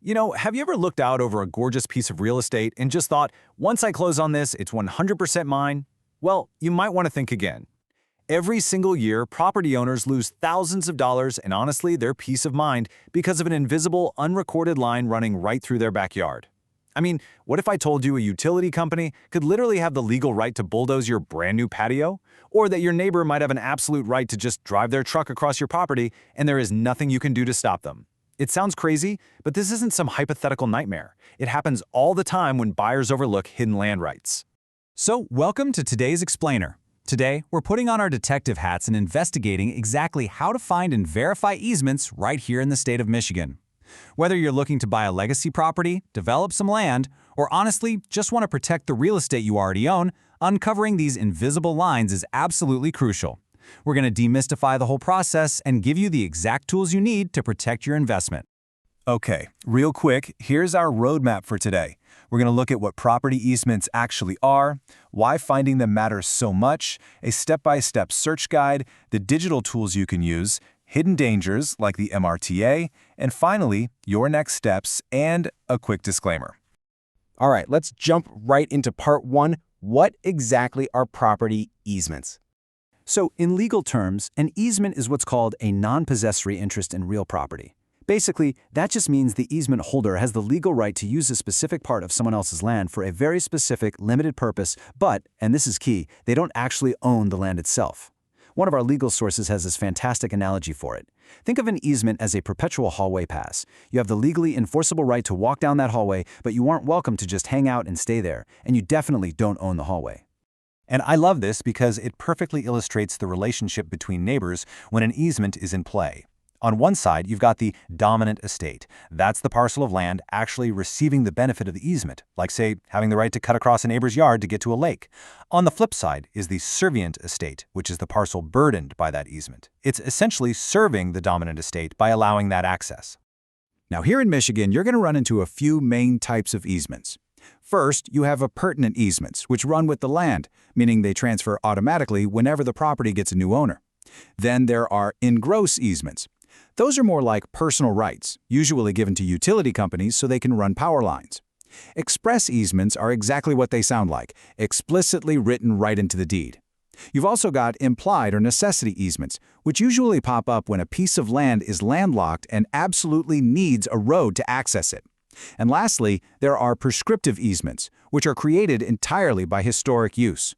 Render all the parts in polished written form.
Have you ever looked out over a gorgeous piece of real estate and just thought, once I close on this, it's 100% mine? Well, you might want to think again. Every single year, property owners lose thousands of dollars and honestly, their peace of mind because of an invisible, unrecorded line running right through their backyard. I mean, what if I told you a utility company could literally have the legal right to bulldoze your brand new patio? Or that your neighbor might have an absolute right to just drive their truck across your property and there is nothing you can do to stop them? It sounds crazy, but this isn't some hypothetical nightmare. It happens all the time when buyers overlook hidden land rights. So, welcome to today's Explainer. Today, we're putting on our detective hats and investigating exactly how to find and verify easements right here in the state of Michigan. Whether you're looking to buy a legacy property, develop some land, or honestly just want to protect the real estate you already own, uncovering these invisible lines is absolutely crucial. We're going to demystify the whole process and give you the exact tools you need to protect your investment. Okay, real quick, here's our roadmap for today. We're going to look at what property easements actually are, why finding them matters so much, a step-by-step search guide, the digital tools you can use, hidden dangers like the MRTA, and finally, your next steps and a quick disclaimer. All right, let's jump right into part one. What exactly are property easements? So, in legal terms, an easement is what's called a non-possessory interest in real property. Basically, that just means the easement holder has the legal right to use a specific part of someone else's land for a very specific, limited purpose, but, and this is key, they don't actually own the land itself. One of our legal sources has this fantastic analogy for it. Think of an easement as a perpetual hallway pass. You have the legally enforceable right to walk down that hallway, but you aren't welcome to just hang out and stay there, and you definitely don't own the hallway. And I love this because it perfectly illustrates the relationship between neighbors when an easement is in play. On one side, you've got the dominant estate. That's the parcel of land actually receiving the benefit of the easement, like, say, having the right to cut across a neighbor's yard to get to a lake. On the flip side is the servient estate, which is the parcel burdened by that easement. It's essentially serving the dominant estate by allowing that access. Now, here in Michigan, you're going to run into a few main types of easements. First, you have appurtenant easements, which run with the land, meaning they transfer automatically whenever the property gets a new owner. Then there are engross easements. Those are more like personal rights, usually given to utility companies so they can run power lines. Express easements are exactly what they sound like, explicitly written right into the deed. You've also got implied or necessity easements, which usually pop up when a piece of land is landlocked and absolutely needs a road to access it. And lastly, there are prescriptive easements, which are created entirely by historic use.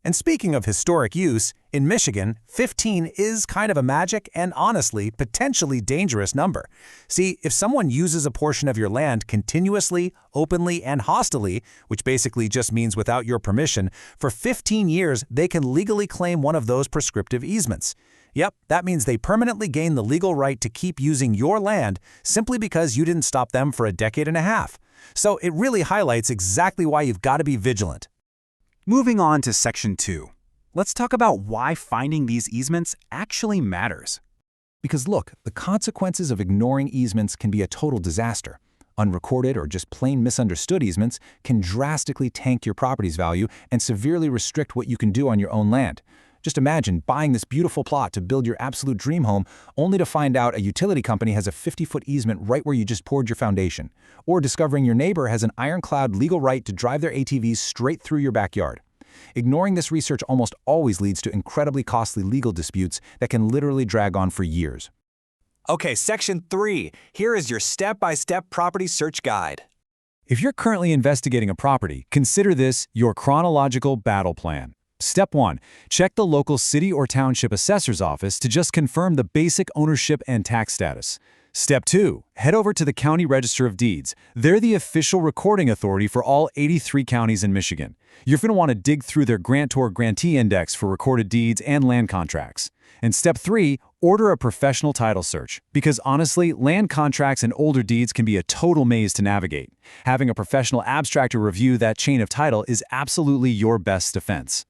And speaking of historic use, in Michigan, 15 is kind of a magic and honestly, potentially dangerous number. See, if someone uses a portion of your land continuously, openly, and hostilely, which basically just means without your permission, for 15 years, they can legally claim one of those prescriptive easements. Yep, that means they permanently gain the legal right to keep using your land simply because you didn't stop them for a decade and a half. So it really highlights exactly why you've got to be vigilant. Moving on to Section 2. Let's talk about why finding these easements actually matters. Because look, the consequences of ignoring easements can be a total disaster. Unrecorded or just plain misunderstood easements can drastically tank your property's value and severely restrict what you can do on your own land. Just imagine buying this beautiful plot to build your absolute dream home, only to find out a utility company has a 50-foot easement right where you just poured your foundation, or discovering your neighbor has an ironclad legal right to drive their ATVs straight through your backyard. Ignoring this research almost always leads to incredibly costly legal disputes that can literally drag on for years. Okay, Section 3. Here is your step-by-step property search guide. If you're currently investigating a property, consider this your chronological battle plan. Step 1. Check the local city or township assessor's office to just confirm the basic ownership and tax status. Step 2. Head over to the County Register of Deeds. They're the official recording authority for all 83 counties in Michigan. You're going to want to dig through their grantor-grantee index for recorded deeds and land contracts. And Step 3. Order a professional title search. Because honestly, land contracts and older deeds can be a total maze to navigate. Having a professional abstractor review that chain of title is absolutely your best defense.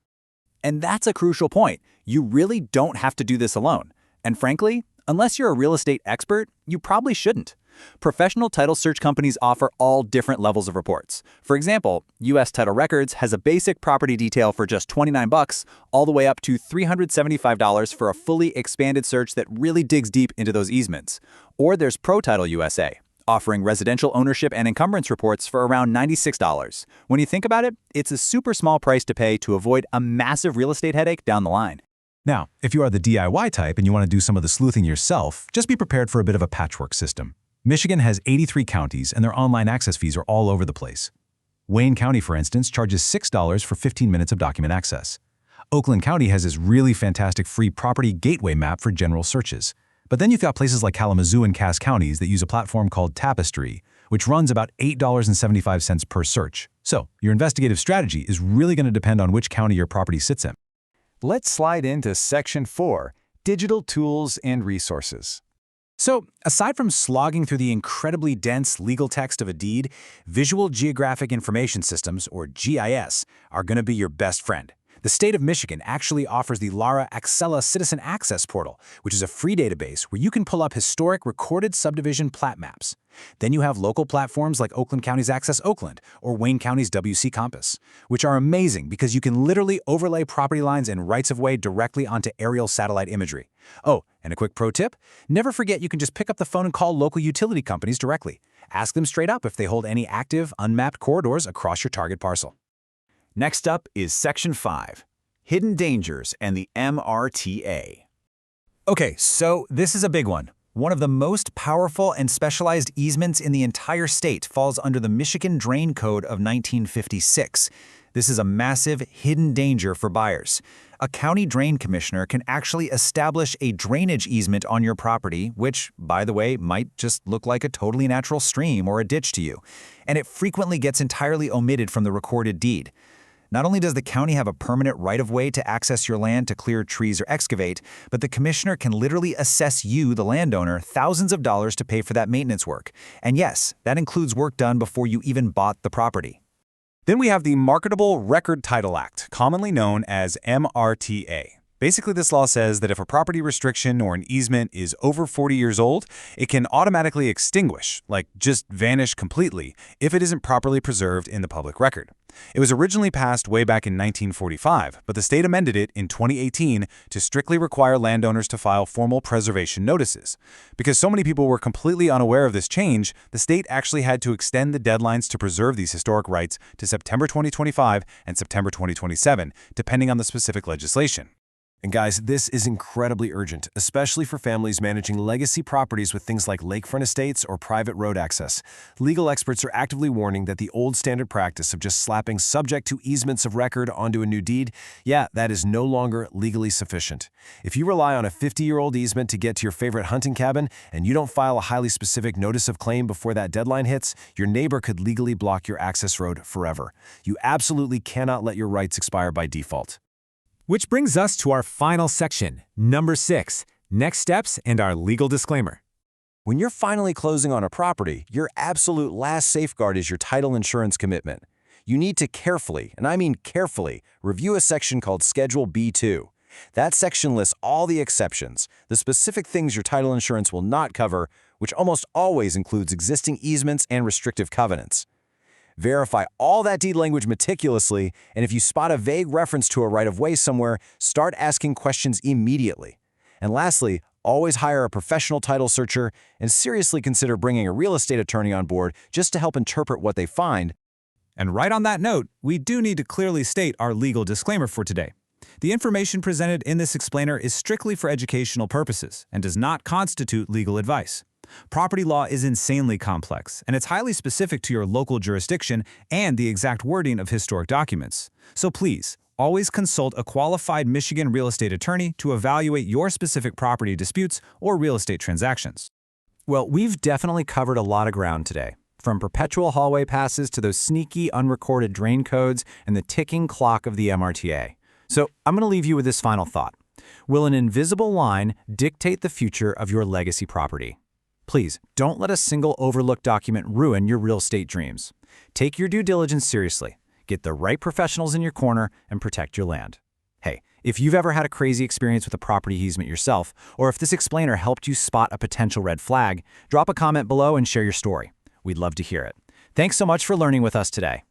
And that's a crucial point. You really don't have to do this alone. And frankly, unless you're a real estate expert, you probably shouldn't. Professional title search companies offer all different levels of reports. For example, U.S. Title Records has a basic property detail for just $29, all the way up to $375 for a fully expanded search that really digs deep into those easements. Or there's Pro Title USA. offering residential ownership and encumbrance reports for around $96. When you think about it, it's a super small price to pay to avoid a massive real estate headache down the line. Now, if you are the DIY type and you want to do some of the sleuthing yourself, just be prepared for a bit of a patchwork system. Michigan has 83 counties, and their online access fees are all over the place. Wayne County, for instance, charges $6 for 15 minutes of document access. Oakland County has this really fantastic free property gateway map for general searches. But then you've got places like Kalamazoo and Cass counties that use a platform called Tapestry, which runs about $8.75 per search. So your investigative strategy is really going to depend on which county your property sits in. Let's slide into Section 4, Digital Tools and Resources. So, aside from slogging through the incredibly dense legal text of a deed, Visual Geographic Information Systems, or GIS, are going to be your best friend. The state of Michigan actually offers the Lara Axela Citizen Access Portal, which is a free database where you can pull up historic recorded subdivision plat maps. Then you have local platforms like Oakland County's Access Oakland or Wayne County's WC Compass, which are amazing because you can literally overlay property lines and rights-of-way directly onto aerial satellite imagery. Oh, and a quick pro tip, never forget you can just pick up the phone and call local utility companies directly. Ask them straight up if they hold any active, unmapped corridors across your target parcel. Next up is Section 5, Hidden Dangers and the MRTA. Okay, so this is a big one. One of the most powerful and specialized easements in the entire state falls under the Michigan Drain Code of 1956. This is a massive hidden danger for buyers. A county drain commissioner can actually establish a drainage easement on your property, which, by the way, might just look like a totally natural stream or a ditch to you. And it frequently gets entirely omitted from the recorded deed. Not only does the county have a permanent right-of-way to access your land to clear trees or excavate, but the commissioner can literally assess you, the landowner, thousands of dollars to pay for that maintenance work. And yes, that includes work done before you even bought the property. Then we have the Marketable Record Title Act, commonly known as MRTA. Basically, this law says that if a property restriction or an easement is over 40 years old, it can automatically extinguish, like just vanish completely, if it isn't properly preserved in the public record. It was originally passed way back in 1945, but the state amended it in 2018 to strictly require landowners to file formal preservation notices. Because so many people were completely unaware of this change, the state actually had to extend the deadlines to preserve these historic rights to September 2025 and September 2027, depending on the specific legislation. And guys, this is incredibly urgent, especially for families managing legacy properties with things like lakefront estates or private road access. Legal experts are actively warning that the old standard practice of just slapping subject to easements of record onto a new deed, that is no longer legally sufficient. If you rely on a 50-year-old easement to get to your favorite hunting cabin and you don't file a highly specific notice of claim before that deadline hits, your neighbor could legally block your access road forever. You absolutely cannot let your rights expire by default. Which brings us to our final section, number 6, next steps and our legal disclaimer. When you're finally closing on a property, your absolute last safeguard is your title insurance commitment. You need to carefully, and I mean carefully, review a section called Schedule B2. That section lists all the exceptions, the specific things your title insurance will not cover, which almost always includes existing easements and restrictive covenants. Verify all that deed language meticulously, and if you spot a vague reference to a right-of-way somewhere, start asking questions immediately. And lastly, always hire a professional title searcher and seriously consider bringing a real estate attorney on board just to help interpret what they find. And right on that note, we do need to clearly state our legal disclaimer for today. The information presented in this explainer is strictly for educational purposes and does not constitute legal advice. Property law is insanely complex, and it's highly specific to your local jurisdiction and the exact wording of historic documents. So please, always consult a qualified Michigan real estate attorney to evaluate your specific property disputes or real estate transactions. Well, we've definitely covered a lot of ground today. From perpetual hallway passes to those sneaky unrecorded drain codes and the ticking clock of the MRTA. So I'm going to leave you with this final thought. Will an invisible line dictate the future of your legacy property? Please, don't let a single overlooked document ruin your real estate dreams. Take your due diligence seriously, get the right professionals in your corner, and protect your land. Hey, if you've ever had a crazy experience with a property easement yourself, or if this explainer helped you spot a potential red flag, drop a comment below and share your story. We'd love to hear it. Thanks so much for learning with us today.